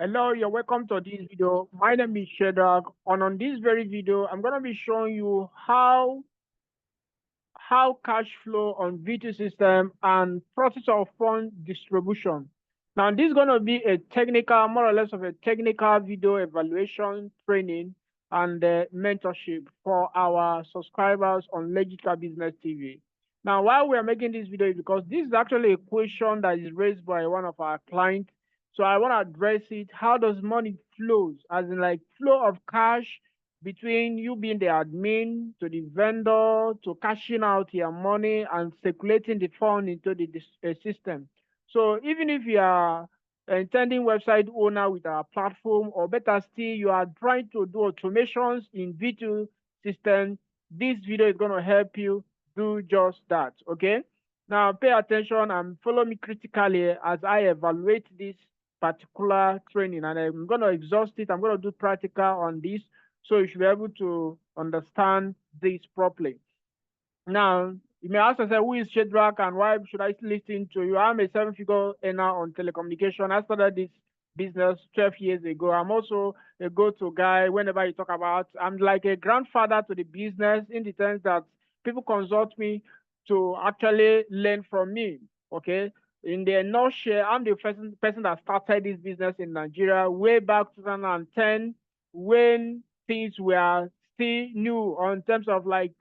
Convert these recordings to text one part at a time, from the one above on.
Hello, you're welcome to this video. My name is Shedrach, and on this very video, I'm gonna be showing you how cash flow on VTU system and process of fund distribution. Now, this is gonna be a technical, more or less of a technical video evaluation training and mentorship for our subscribers on Legit Cash Business TV. Now, why we are making this video is because this is actually a question that is raised by one of our clients. So I want to address it. How does money flows, as in like flow of cash between you being the admin to the vendor to cashing out your money and circulating the fund into the system. So even if you are intending website owner with our platform, or better still, you are trying to do automations in V2 system, this video is going to help you do just that. Okay. Now pay attention and follow me critically as I evaluate this particular training, and I'm going to exhaust it. I'm going to do practical on this, so you should be able to understand this properly. Now, you may ask yourself, who is Shedrach and why should I listen to you? I'm a seven-figure earner on telecommunication. I started this business 12 years ago. I'm also a go-to guy whenever you talk about. I'm like a grandfather to the business in the sense that people consult me to actually learn from me. Okay. In the nutshell, I'm the person that started this business in Nigeria way back 2010 when things were still new in terms of like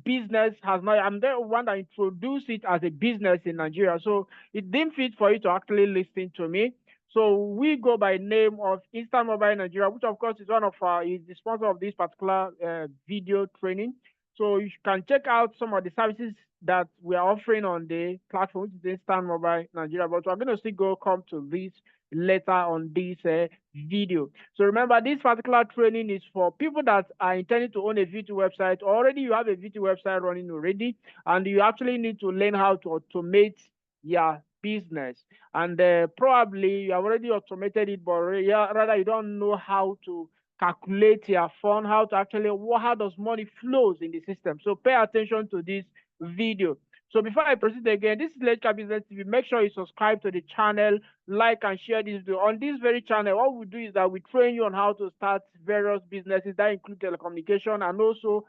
business has not. I'm the one that introduced it as a business in Nigeria, so it didn't fit for you to actually listen to me. So we go by name of Instant Mobile Nigeria, which of course is one of is the sponsor of this particular video training. So you can check out some of the services that we are offering on the platform, which is Instant Mobile Nigeria. But we're going to still come to this later on this video. So remember, this particular training is for people that are intending to own a V2 website. Already you have a V2 website running already, and you actually need to learn how to automate your business. And probably you have already automated it, but rather you don't know how to calculate your fund, how to actually, how does money flows in the system. So pay attention to this video. So before I proceed again, this is Legit Cash Business TV. Make sure you subscribe to the channel, like and share this video. On this very channel, what we do is that we train you on how to start various businesses that include telecommunication and also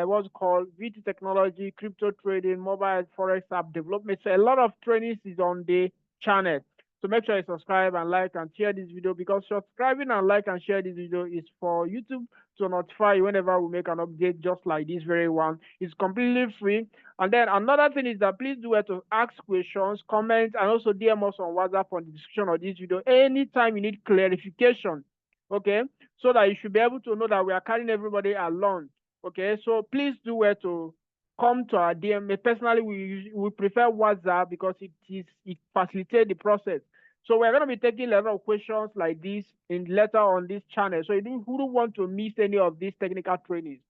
what's called VT technology, crypto trading, mobile forex app development. So a lot of trainings is on the channel. So make sure you subscribe and like and share this video, because subscribing and like and share this video is for YouTube to notify you whenever we make an update just like this very one. It's completely free. And then another thing is that please do well to ask questions, comment, and also DM us on WhatsApp on the description of this video anytime you need clarification. Okay, so that you should be able to know that we are carrying everybody along. Okay, so please do well to come to our DM. Personally, we prefer WhatsApp because it facilitates the process. So we're going to be taking a lot of questions like this in later on this channel. So you don't want to miss any of these technical trainings.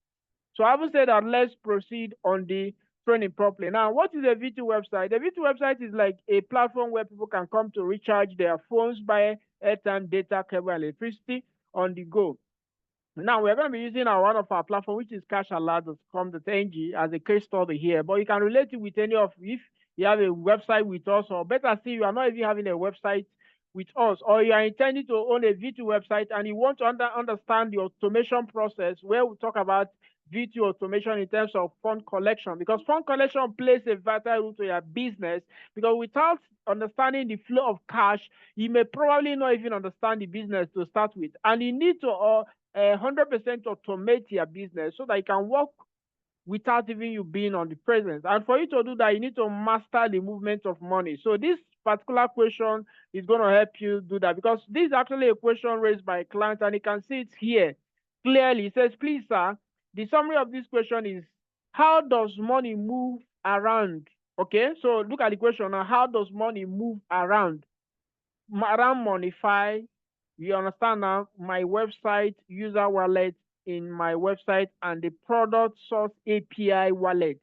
So having said that, let's proceed on the training properly. Now, what is a V2 website? The V2 website is like a platform where people can come to recharge their phones, buy airtime, data, cable, and electricity on the go. Now, we're going to be using one of our platform, which is cashalert.com.ng as a case study here. But you can relate it with any of, if you have a website with us, or better still, you are not even having a website with us, or you are intending to own a V2 website and you want to understand the automation process, where we talk about V2 automation in terms of fund collection, because fund collection plays a vital role to your business, because without understanding the flow of cash, you may probably not even understand the business to start with, and you need to 100% automate your business so that you can work without even you being on the presence. And for you to do that, you need to master the movement of money. So this particular question is going to help you do that, because this is actually a question raised by a client, and you can see it here clearly. It says, please, sir, the summary of this question is, how does money move around? Okay, so look at the question now. How does money move around? Around Monify, you understand now, my website, user wallet in my website, and the product source API wallet.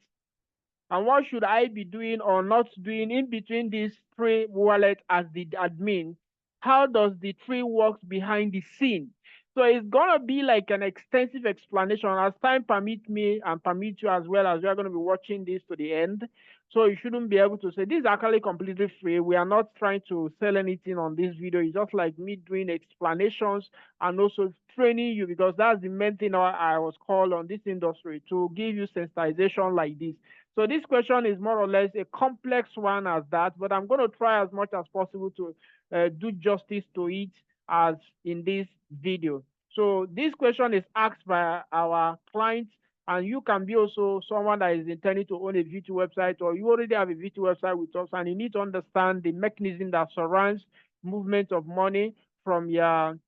And what should I be doing or not doing in between these three wallets as the admin? How does the three works behind the scene? So it's gonna be like an extensive explanation as time permits me and permits you as well, as you're gonna be watching this to the end. So you shouldn't be able to say this is actually completely free. We are not trying to sell anything on this video. It's just like me doing explanations and also training you, because that's the main thing I was called on this industry, to give you sensitization like this. So this question is more or less a complex one as that, but I'm going to try as much as possible to do justice to it as in this video. So this question is asked by our clients, and you can be also someone that is intending to own a VTU website, or you already have a VTU website with us, and you need to understand the mechanism that surrounds movement of money from your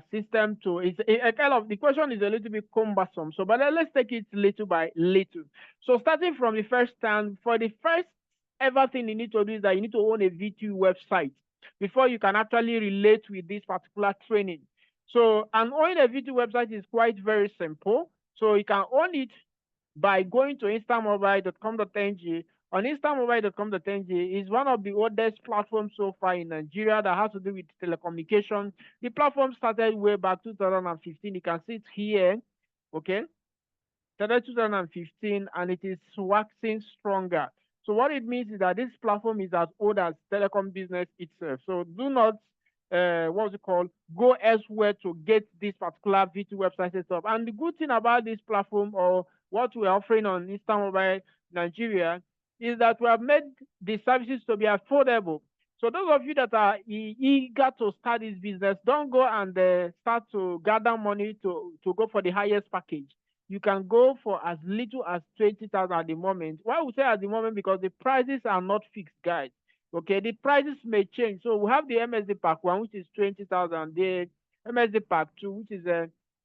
system to it's a kind of, the question is a little bit cumbersome. So, but let's take it little by little. So, starting from the first time, for the first ever thing you need to do is that you need to own a VTU website before you can actually relate with this particular training. So, and owning a VTU website is quite very simple. So, you can own it by going to instamobile.com.ng. On instamobile.com.ng is one of the oldest platforms so far in Nigeria that has to do with telecommunication. The platform started way back 2015. You can see it here, okay? Started 2015, and it is waxing stronger. So what it means is that this platform is as old as telecom business itself. So do not, what's it called, go elsewhere to get this particular VTU website set up. And the good thing about this platform, or what we're offering on Instamobile Nigeria, is that we have made the services to be affordable. So those of you that are eager to start this business, don't go and start to gather money to go for the highest package. You can go for as little as 20,000 at the moment. Why we say at the moment? Because the prices are not fixed, guys. Okay, the prices may change. So we have the MSD Pack 1, which is 20,000. The MSD Pack 2, which is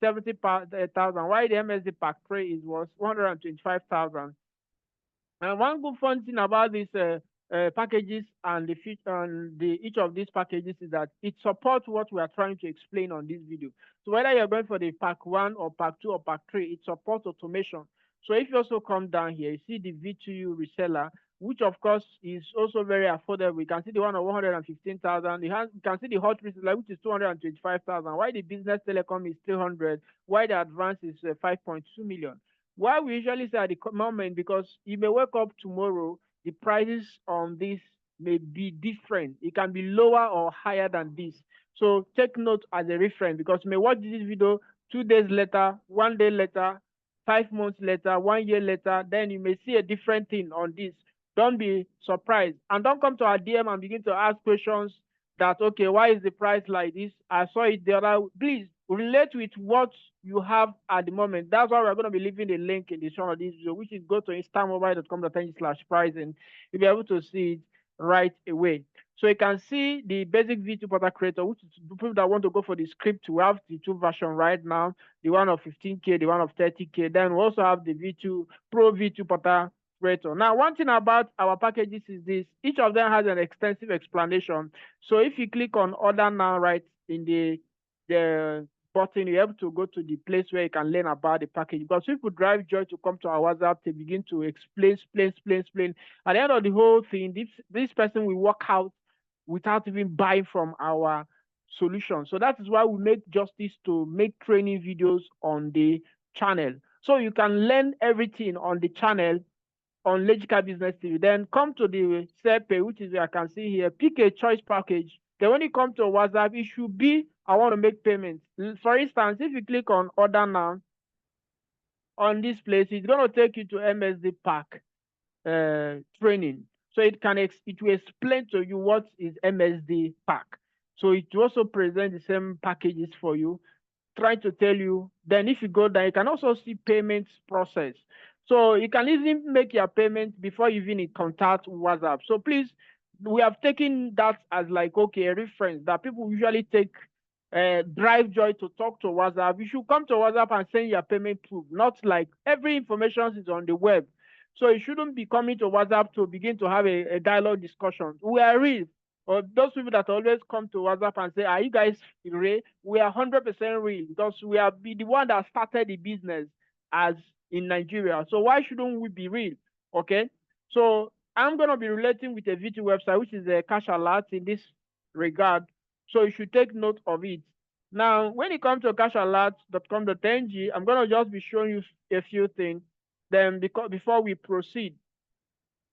70,000. While the MSD Pack 3 was 125,000. And one good fun thing about these packages and each of these packages is that it supports what we are trying to explain on this video. So whether you're going for the Pack 1 or Pack 2 or Pack 3, it supports automation. So if you also come down here, you see the VTU reseller, which of course is also very affordable. You can see the one of 115,000. You can see the hot reseller, which is 225,000. Why the business telecom is 300. Why the advanced is 5.2 million. Why we usually say at the moment, because you may wake up tomorrow, the prices on this may be different. It can be lower or higher than this. So take note as a reference, because you may watch this video 2 days later, 1 day later, 5 months later, 1 year later, then you may see a different thing on this. Don't be surprised. And don't come to our DM and begin to ask questions that, okay, why is the price like this? I saw it the other. Please relate with what you have at the moment. That's why we're going to be leaving the link in the show of this video, which is go to instamobile.com.ng/pricing. You'll be able to see it right away. So you can see the basic VTU portal creator, which is people that want to go for the script. We have the 2 version right now, the one of 15K, the one of 30K. Then we also have the VTU Pro VTU portal creator. Now, one thing about our packages is this: each of them has an extensive explanation. So if you click on order now, right in the button, you're able to go to the place where you can learn about the package. Because people drive joy to come to our WhatsApp, they begin to explain. At the end of the whole thing, this person will walk out without even buying from our solution. So that is why we make justice to make training videos on the channel. So you can learn everything on the channel on Legit Cash Business TV. Then come to the sell page, which is where I can see here. Pick a choice package. Then when you come to WhatsApp, it should be I want to make payments. For instance, if you click on order now on this place, it's going to take you to MSD Pack training. So it will explain to you what is MSD Pack. So it will also present the same packages for you, try to tell you. Then if you go there, you can also see payments process. So you can even make your payment before you even contact WhatsApp. So please, we have taken that as like, okay, a reference that people usually take drive joy to talk to WhatsApp. You should come to WhatsApp and send your payment proof, not like every information is on the web. So you shouldn't be coming to WhatsApp to begin to have a dialogue discussion. We are real. Or those people that always come to WhatsApp and say, are you guys real? We are 100% real, because we are the one that started the business as in Nigeria. So why shouldn't we be real? Okay. So I'm going to be relating with a VTU website, which is a cash alert in this regard. So you should take note of it. Now, when it comes to cashalert.com.ng, I'm going to just be showing you a few things. Then, before we proceed,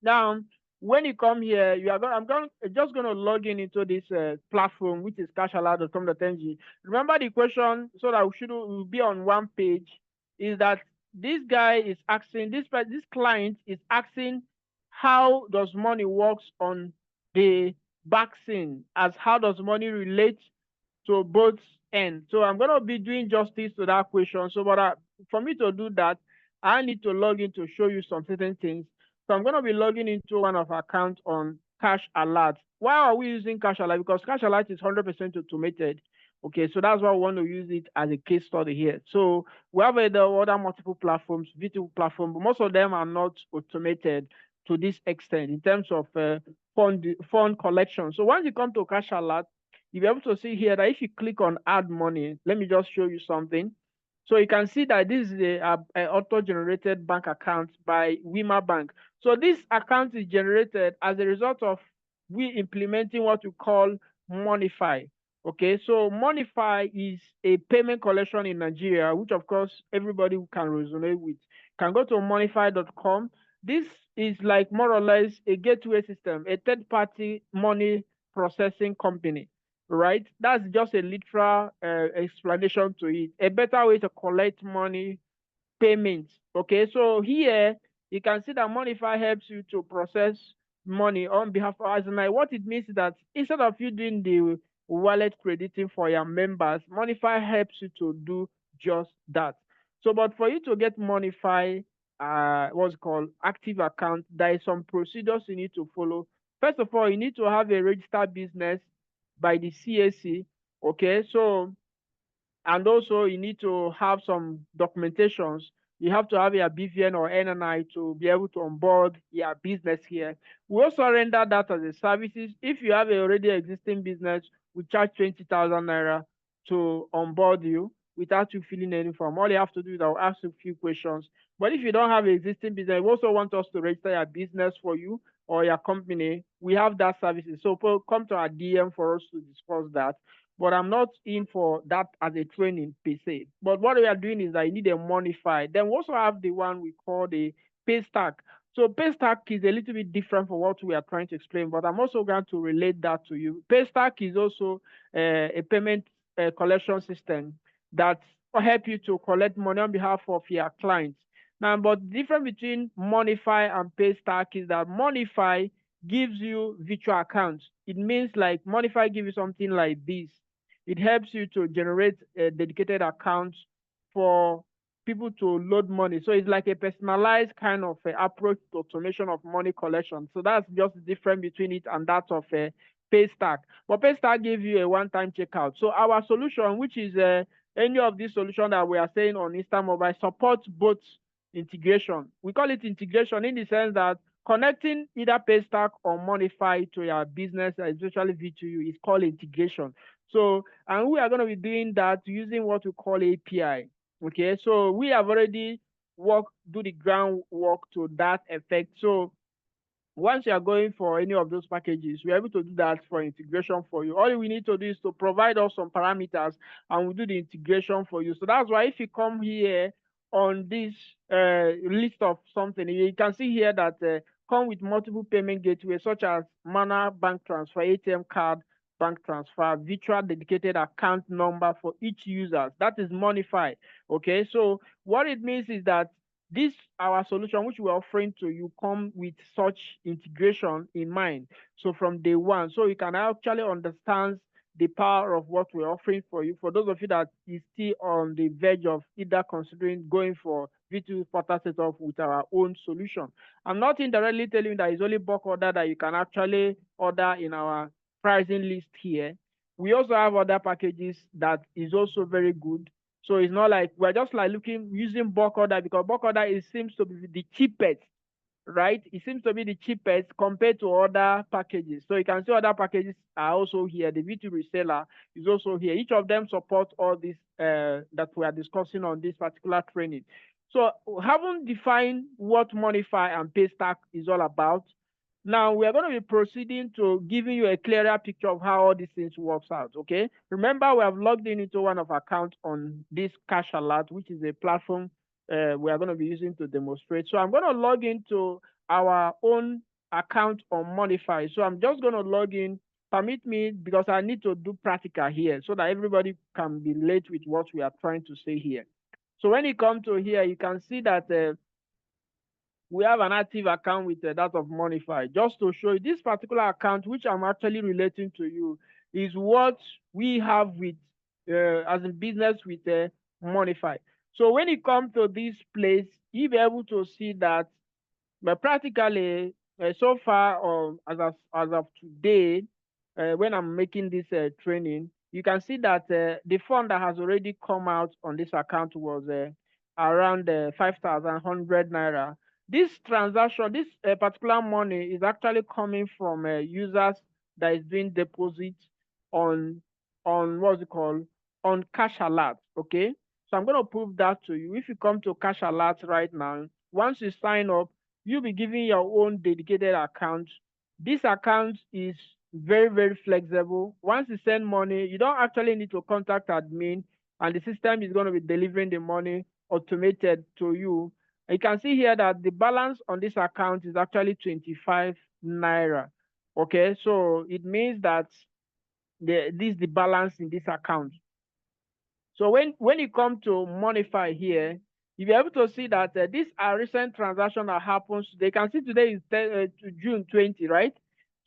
now, when you come here, just going to log in into this platform, which is cashalert.com.ng. Remember the question, so that we'll be on one page, is that this guy is asking, this client is asking, how does money works on the back scene, as how does money relate to both ends. So I'm going to be doing justice to that question. So, but for me to do that, I need to log in to show you some certain things. So I'm going to be logging into one of our accounts on Cash Alert. Why are we using Cash Alert? Because Cash Alert is 100% automated. Okay, so that's why we want to use it as a case study here. So we have other multiple platforms, VTU platform, but most of them are not automated to this extent in terms of fund collection. So once you come to Cash Alert, you'll be able to see here that if you click on add money, let me just show you something. So you can see that this is a auto-generated bank account by Wima Bank. So this account is generated as a result of we implementing what we call Monify. Okay, so Monify is a payment collection in Nigeria, which of course everybody can resonate with. Can go to monify.com. This is like more or less a gateway system, a third-party money processing company, right? That's just a literal explanation to it. A better way to collect money payments. Okay, so here you can see that Monify helps you to process money on behalf of Azanai. What it means is that instead of you doing the wallet crediting for your members, Monify helps you to do just that. So, but for you to get Monify, what's it called, active account, there is some procedures you need to follow. First of all, you need to have a registered business by the CAC. Okay, so, and also you need to have some documentations. You have to have your BVN or NNI to be able to onboard your business here. We also render that as a services. If you have a already existing business, we charge 20,000 naira to onboard you without you filling any form. All you have to do is I'll ask you a few questions. But if you don't have an existing business, we also want us to register your business for you or your company. We have that services. So come to our DM for us to discuss that. But I'm not in for that as a training per se. But what we are doing is that you need a Monify. Then we also have the one we call the Paystack. So Paystack is a little bit different from what we are trying to explain, but I'm also going to relate that to you. Paystack is also a payment collection system that will help you to collect money on behalf of your clients. Now, but the difference between Monify and Paystack is that Monify gives you virtual accounts. It means like Monify gives you something like this. It helps you to generate a dedicated account for people to load money. So it's like a personalized kind of approach to automation of money collection. So that's just the difference between it and that of a Paystack. But Paystack gives you a one-time checkout. So our solution, which is any of these solutions that we are saying on Insta Mobile, supports both integration. We call it integration in the sense that connecting either Paystack or Monify to your business, especially VTU, is called integration. So, and we are going to be doing that using what we call API. Okay, so we have already do the groundwork to that effect. So once you are going for any of those packages, we're able to do that for integration for you. All we need to do is to provide us some parameters and we'll do the integration for you. So that's why if you come here on this list of something, you can see here that come with multiple payment gateways such as Mana bank transfer, ATM card, bank transfer, virtual dedicated account number for each user. That is Monify. Okay, so what it means is that this our solution, which we're offering to you, come with such integration in mind. So from day one, so you can actually understand the power of what we're offering for you. For those of you that is still on the verge of either considering going for V2 portal setup with our own solution, I'm not indirectly telling you that it's only bulk order that you can actually order in our pricing list here. We also have other packages that is also very good. So it's not like we're just like using bulk order because bulk order seems to be the cheapest, right? It seems to be the cheapest compared to other packages. So you can see other packages are also here. The V2 reseller is also here. Each of them supports all this that we are discussing on this particular training. So having defined what Monify and Paystack is all about, Now we are going to be proceeding to giving you a clearer picture of how all these things works out. Okay. Remember, we have logged in into one of our accounts on this Cash Alert, which is a platform we are going to be using to demonstrate. So I'm going to log into our own account on Monify. So I'm just going to log in. Permit me, because I need to do practical here so that everybody can relate with what we are trying to say here. So when you come to here, you can see that we have an active account with that of Monify. Just to show you, this particular account, which I'm actually relating to you, is what we have with as a business with Monify. So when you come to this place, you'll be able to see that, but practically so far, as of today, when I'm making this training, you can see that the fund that has already come out on this account was around 5,100 naira. This transaction, this particular money is actually coming from users that is doing deposits on what's it called, on Cash Alert. Okay, so I'm going to prove that to you. If you come to Cash Alert right now, once you sign up, you'll be giving your own dedicated account. This account is very, very flexible. Once you send money, you don't actually need to contact admin, and the system is going to be delivering the money automated to you. You can see here that the balance on this account is actually 25 naira. Okay, so it means that this is the balance in this account. So when you come to Monify here, you'll be able to see that these are recent transactions that happens. They can see today is June 20, right?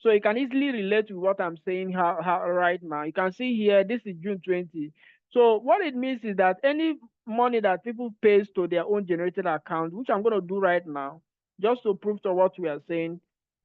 So you can easily relate to what I'm saying how right now. You can see here, this is June 20. So what it means is that any money that people pays to their own generated account, which I'm going to do right now, just to prove to what we are saying,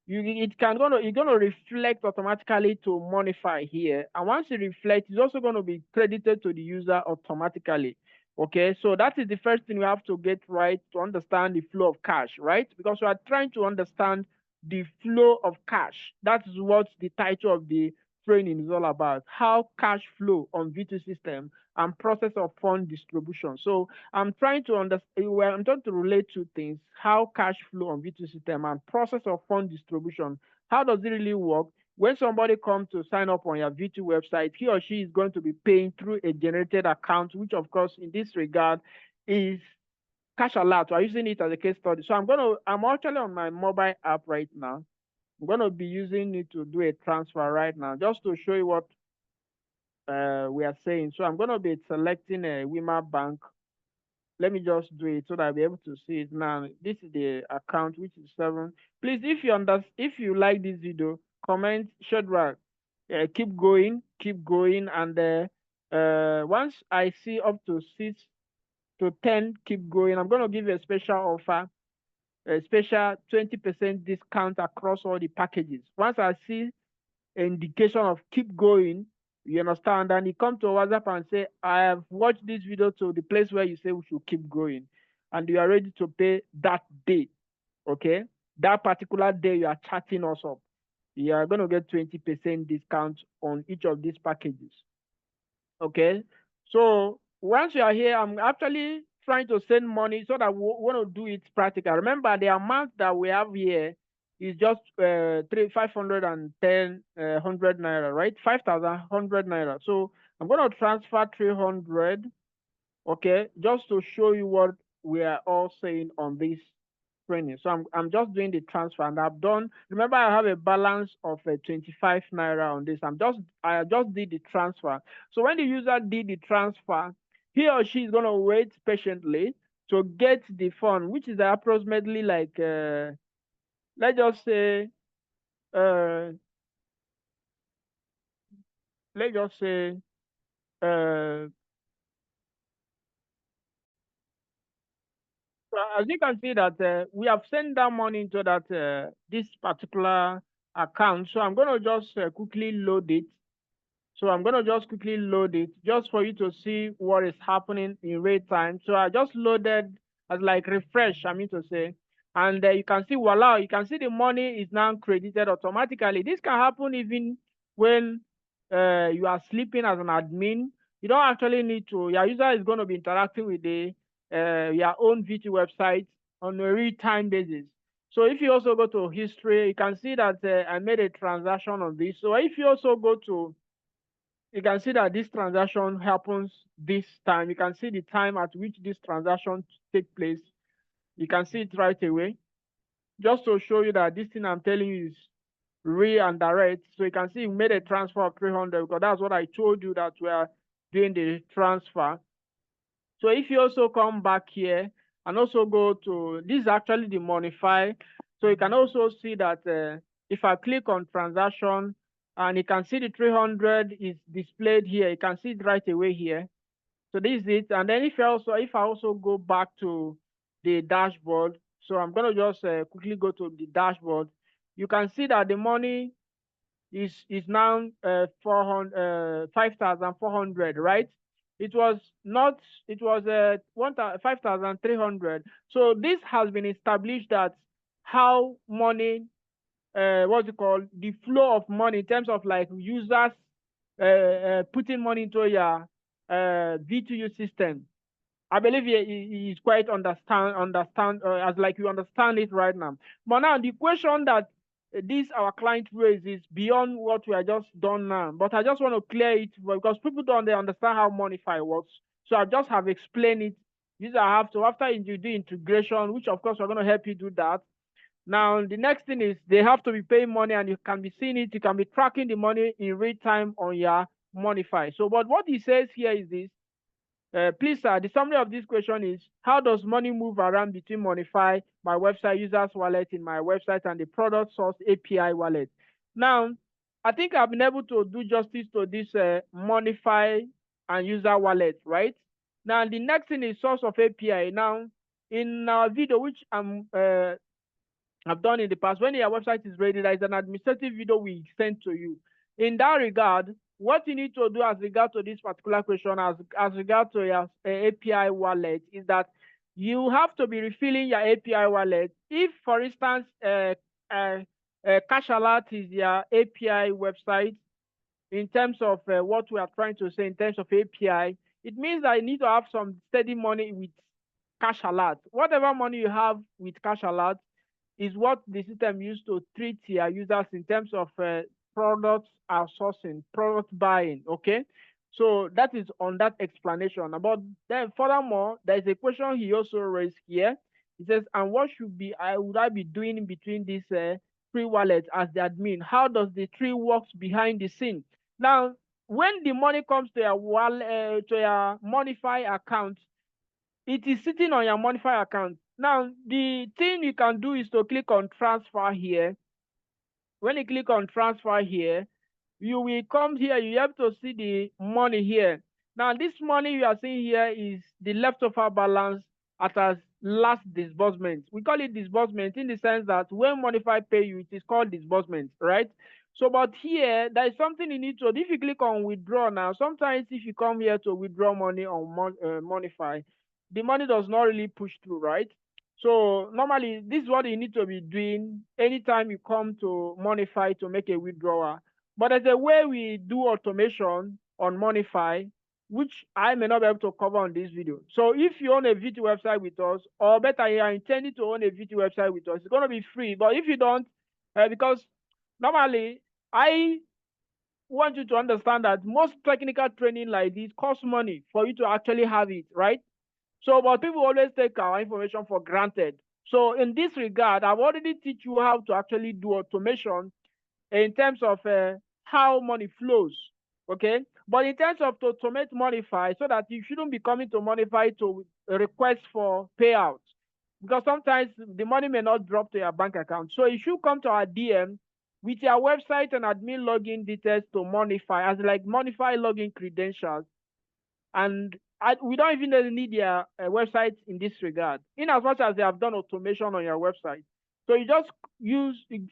you're gonna reflect automatically to Monify here, and once it reflects, it's also going to be credited to the user automatically. Okay, so that is the first thing we have to get right to understand the flow of cash, right? Because we are trying to understand the flow of cash. That is what the title of the training is all about: how cash flow on V2 system and process of fund distribution. So I'm trying to understand, well, I'm trying to relate two things: how cash flow on V2 system and process of fund distribution. How does it really work? When somebody comes to sign up on your V2 website, he or she is going to be paying through a generated account, which of course in this regard is Cash Alert. We're using it as a case study. So I'm actually on my mobile app right now. I'm gonna be using it to do a transfer right now, just to show you what we are saying. So I'm gonna be selecting a Wima Bank. Let me just do it so that I'll be able to see it now. This is the account, which is 7. Please, if you like this video, comment Shedrach. Keep going, and once I see up to 6 to 10, keep going. I'm going to give you a special offer, a special 20% discount across all the packages. Once I see indication of keep going, you understand, and you come to WhatsApp and say, I have watched this video to the place where you say we should keep going, and you are ready to pay that day. Okay, that particular day you are chatting us up, you are going to get 20% discount on each of these packages. Okay, so once you are here, I'm actually trying to send money so that we want to do it practical. Remember, the amount that we have here is just 510 100 naira, right? 5,100 naira. So I'm going to transfer 300. Okay, just to show you what we are all saying on this training. So I'm just doing the transfer, and I've done. Remember, I have a balance of 25 naira on this. I just did the transfer. So when the user did the transfer, he or she is gonna wait patiently to get the fund, which is approximately like let's just say uh, let's just say uh, as you can see that we have sent that money into that this particular account. So I'm gonna just quickly load it. So I'm going to just quickly load it just for you to see what is happening in real time. So I just loaded as like refresh, I mean to say. And you can see, voila, you can see the money is now credited automatically. This can happen even when you are sleeping as an admin. You don't actually need to, your user is going to be interacting with your own VT website on a real-time basis. So if you also go to history, you can see that I made a transaction on this. So if you also go to, you can see that this transaction happens this time. You can see the time at which this transaction take place. You can see it right away. Just to show you that this thing I'm telling you is real and direct. So you can see we made a transfer of 300 because that's what I told you that we are doing the transfer. So if you also come back here and also go to, this is actually the Monify. So you can also see that if I click on transaction and you can see the 300 is displayed here, you can see it right away here. So this is it. And then if I also go back to the dashboard, so I'm going to just quickly go to the dashboard. You can see that the money is now 5,400, right? It was not, it was 5,300. So this has been established that how money, what's it called, the flow of money in terms of like users putting money into your VTU system. I believe he is quite understand as like you understand it right now. But now the question that this our client raised is beyond what we are just done now. But I just want to clear it because people don't understand how Monify works. So I just have explained it. These I have to after you do integration, which of course we're going to help you do that. Now the next thing is they have to be paying money, and you can be seeing it. You can be tracking the money in real time on your Monify. So, but what he says here is this. Please, sir, the summary of this question is, how does money move around between Monify, my website users wallet in my website, and the product source API wallet? Now, I think I've been able to do justice to this Monify and user wallet, right? Now, the next thing is source of API. Now, in our video, which I've done in the past, when your website is ready, there is an administrative video we send to you. In that regard, what you need to do as regard to this particular question, as regard to your API wallet, is that you have to be refilling your API wallet. If, for instance, Cash Alert is your API website, in terms of what we are trying to say in terms of API, it means that you need to have some steady money with Cash Alert. Whatever money you have with Cash Alert is what the system used to treat your users in terms of product outsourcing, product buying, okay? So that is on that explanation. But then furthermore, there is a question he also raised here. He says, and what would I be doing in between these three wallets as the admin? How does the tree works behind the scene? Now, when the money comes to your wallet, to your Monify account, it is sitting on your Monify account. Now, the thing you can do is to click on transfer here. When you click on transfer here, you will come here, you have to see the money here. Now, this money you are seeing here is the leftover balance at our last disbursement. We call it disbursement in the sense that when Monify pay you, it is called disbursement, right? So, but here, there is something you need to, if you click on withdraw now, sometimes if you come here to withdraw money on Monify, the money does not really push through, right? So normally, this is what you need to be doing anytime you come to Monify to make a withdrawal. But there's a way we do automation on Monify, which I may not be able to cover on this video. So if you own a VT website with us, or better, you are intending to own a VT website with us, it's going to be free. But if you don't, because normally, I want you to understand that most technical training like this costs money for you to actually have it, right? So, but people always take our information for granted. So in this regard, I've already teach you how to actually do automation in terms of how money flows, okay? But in terms of to automate Monify, so that you shouldn't be coming to Monify to request for payouts, because sometimes the money may not drop to your bank account. So you should come to our DM with your website and admin login details to Monify, as like Monify login credentials. And we don't even need their website in this regard, in as much as they have done automation on your website. So you just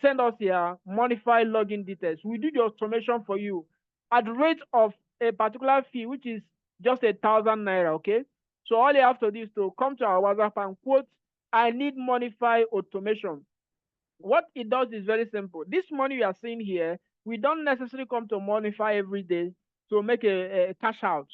send us your Monify login details. We do the automation for you at the rate of a particular fee, which is just 1,000 naira, okay? So all you have to do is to come to our WhatsApp and quote, I need Monify automation. What it does is very simple. This money you are seeing here, we don't necessarily come to Monify every day to make a cash out,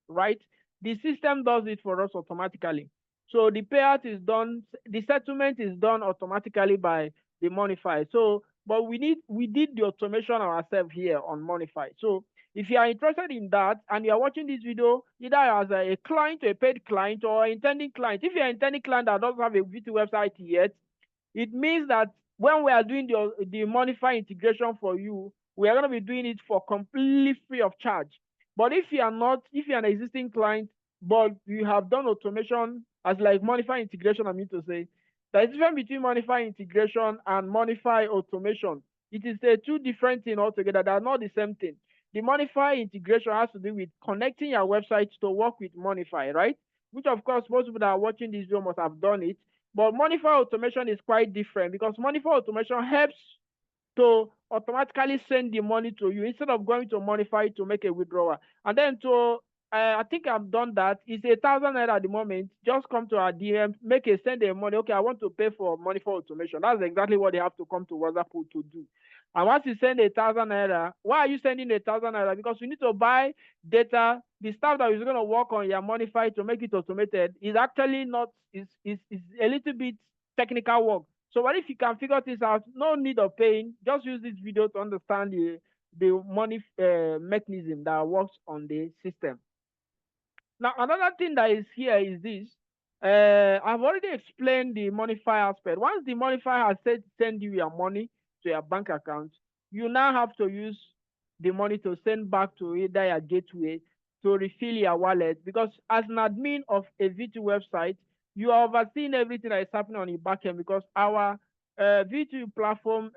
right? The system does it for us automatically. So the payout is done, the settlement is done automatically by the Monify. So, but we did the automation ourselves here on Monify. So if you are interested in that and you are watching this video either as a client, a paid client, or intending client, if you are intending client that doesn't have a VTU website yet, it means that when we are doing the Monify integration for you, we are going to be doing it for completely free of charge. But if you are an existing client, but you have done automation as like Monify integration, I mean to say, there is a difference between Monify integration and Monify automation. It is two different things altogether. They are not the same thing. The Monify integration has to do with connecting your website to work with Monify, right? Which, of course, most people that are watching this video must have done it. But Monify automation is quite different because Monify automation helps to automatically send the money to you instead of going to Monify to make a withdrawal. And then I think I've done that. It's 1,000 naira at the moment. Just come to our DM, send a money. Okay, I want to pay for Monify automation. That's exactly what they have to come to WhatsApp to do. And once you send 1,000 naira, why are you sending 1,000 naira? Because you need to buy data. The staff that is going to work on your Monify to make it automated is actually not, is a little bit technical work. So what if you can figure this out? No need of paying. Just use this video to understand the money mechanism that works on the system. Now, another thing that is here is this. I've already explained the Monify aspect. Once the Monify has send you your money to your bank account, you now have to use the money to send back to either your gateway to refill your wallet. Because as an admin of a VTU website, you are overseeing everything that is happening on the back end because our VTU platform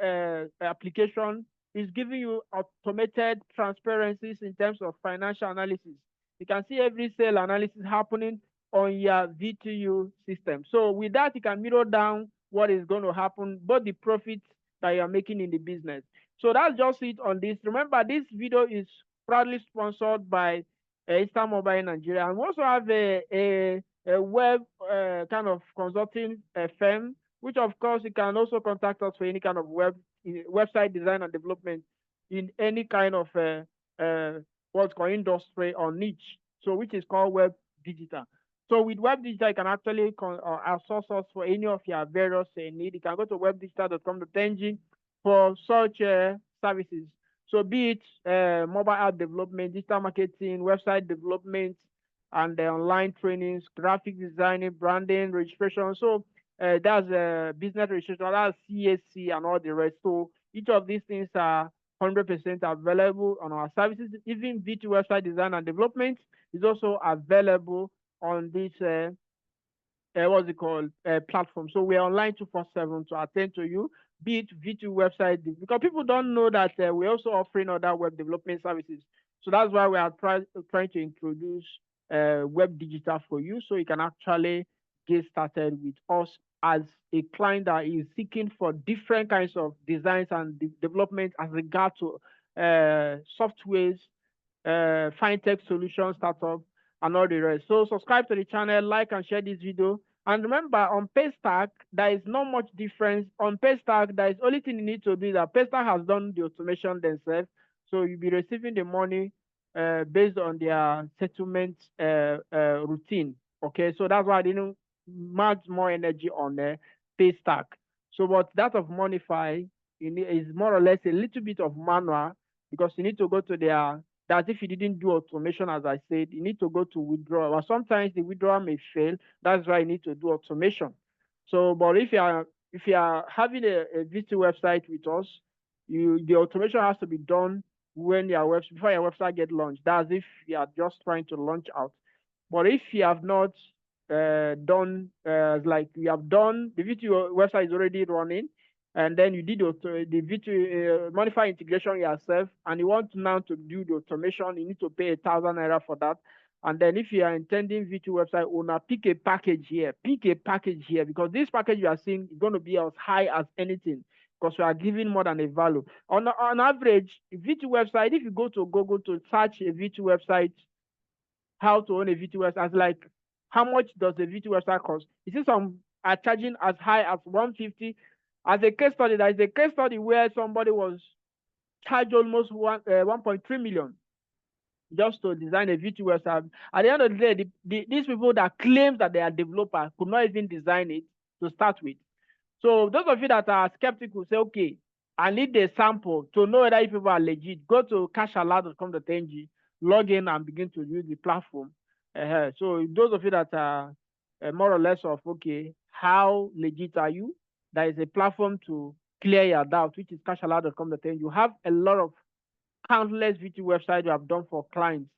application is giving you automated transparencies in terms of financial analysis. You can see every sale analysis happening on your VTU system. So with that, you can mirror down what is going to happen, both the profits that you're making in the business. So that's just it on this. Remember, this video is proudly sponsored by Instant Mobile Nigeria. And we also have a web kind of consulting firm, which of course you can also contact us for any kind of website design and development in any kind of what's called industry or niche, so which is called Web Digital. So with Web Digital, you can actually outsource us for any of your various need. You can go to webdigital.com.ng for such services. So be it mobile app development, digital marketing, website development, and online trainings, graphic designing, branding, registration. So that's business registration, that's CAC and all the rest. So each of these things are 100% available on our services. Even VTU website design and development is also available on this what's it called platform. So we are online 24/7 to attend to you, be it VTU website, because people don't know that we're also offering other web development services. So that's why we are trying to introduce Web Digital for you, so you can actually get started with us as a client that is seeking for different kinds of designs and development as regard to softwares, fintech solutions, startup, and all the rest. So subscribe to the channel, like and share this video. And remember, on Paystack, there is not much difference. On Paystack, there is only thing you need to do that Paystack has done the automation themselves. So you'll be receiving the money based on their settlement routine. Okay, so that's why I didn't much more energy on Paystack. So but that of Monify is more or less a little bit of manual because you need to go to their, that if you didn't do automation, as I said, you need to go to withdrawal. But sometimes the withdrawal may fail. That's why you need to do automation. So, but if you are having a VTU website with us, the automation has to be done when before your website get launched. That's if you are just trying to launch out. But if you have not done like you have done, the VTU website is already running, and then you did the VTU Monify integration yourself, and you want now to do the automation, you need to pay 1,000 naira for that. And then if you are intending VTU website owner, pick a package here. Because this package you are seeing is going to be as high as anything because we are giving more than a value. On average, VTU website, if you go to Google to search a VTU website, how to own a VTU website, like how much does a VTU website cost? You see some are charging as high as 150. As a case study, there is a case study where somebody was charged almost 1.3 million. just to design a VTU website. At the end of the day, these people that claim that they are developers could not even design it to start with. So those of you that are skeptical say, okay, I need a sample to know whether people are legit. Go to cashalert.com.ng, log in and begin to use the platform. So those of you that are more or less of, okay, how legit are you? There is a platform to clear your doubt, which is cashalert.com.ng. You have a lot of countless VTU websites you have done for clients,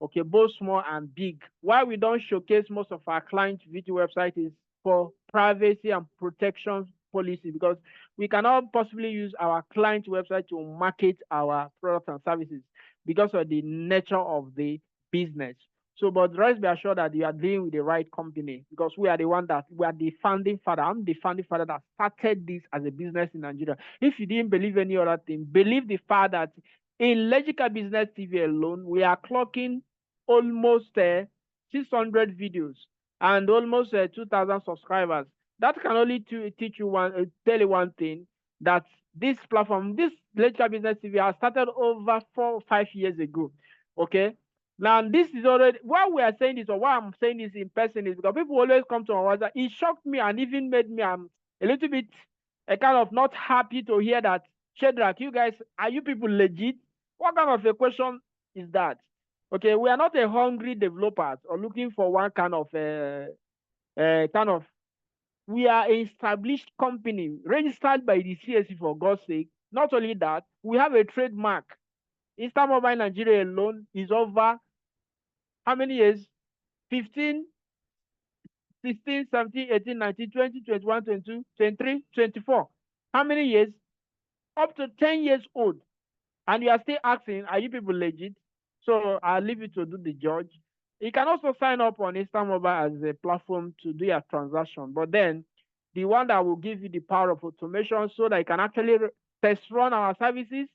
okay, both small and big. Why we don't showcase most of our client VTU websites is for privacy and protection policy, because we cannot possibly use our client website to market our products and services because of the nature of the business. So, but rest be assured that you are dealing with the right company, because we are the founding father. I'm the founding father that started this as a business in Nigeria. If you didn't believe any other thing, believe the fact that in Legit Cash Business TV alone, we are clocking almost 600 videos and almost 2,000 subscribers. That can only teach you tell you one thing, that this platform, this Legit Cash Business TV, has started over 4 or 5 years ago. Okay. Now, this is already, why we are saying this, or why I'm saying this in person, is because people always come to our website. It shocked me and even made me a little bit kind of not happy to hear that, Shedrach, you guys, are you people legit? What kind of a question is that? Okay, we are not a hungry developers or looking for one kind of we are an established company registered by the CSE, for God's sake. Not only that, we have a trademark. Instant Mobile Nigeria alone is over how many years? 15, 16, 17, 18, 19, 20, 21, 22, 23, 24. How many years? Up to 10 years old. And you are still asking, are you people legit? So I'll leave you to do the judge. You can also sign up on Instant Mobile as a platform to do your transaction. But then the one that will give you the power of automation so that you can actually test run our services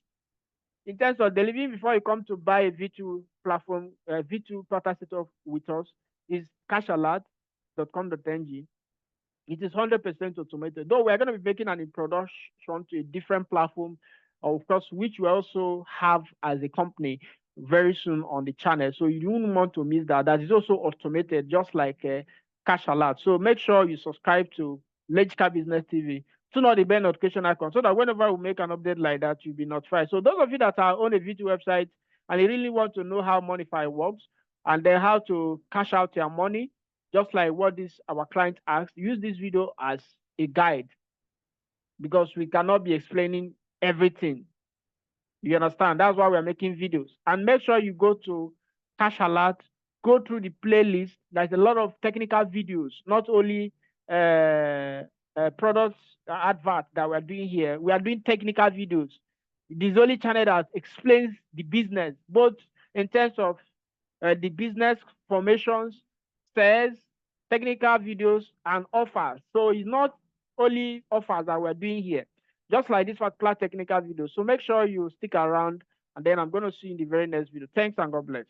in terms of delivery before you come to buy a V2 platform, V2 product setup with us, is cashalert.com.ng. It is 100% automated. Though we're going to be making an introduction to a different platform, of course, which we also have as a company very soon on the channel. So you don't want to miss that. That is also automated, just like Cash Alert. So make sure you subscribe to Legit Cash Business TV. Turn on the bell notification icon so that whenever we make an update like that, you'll be notified. So those of you that are on a VTU website and you really want to know how Monify works and then how to cash out your money, just like what our client asked, use this video as a guide, because we cannot be explaining everything. You understand? That's why we're making videos. And make sure you go to Cash Alert, go through the playlist. There's a lot of technical videos, not only products advert that we're doing here. We are doing technical videos. This is the only channel that explains the business, both in terms of the business formations, sales, technical videos, and offers. So it's not only offers that we're doing here, just like this particular technical video. So make sure you stick around, and then I'm going to see you in the very next video. Thanks and God bless.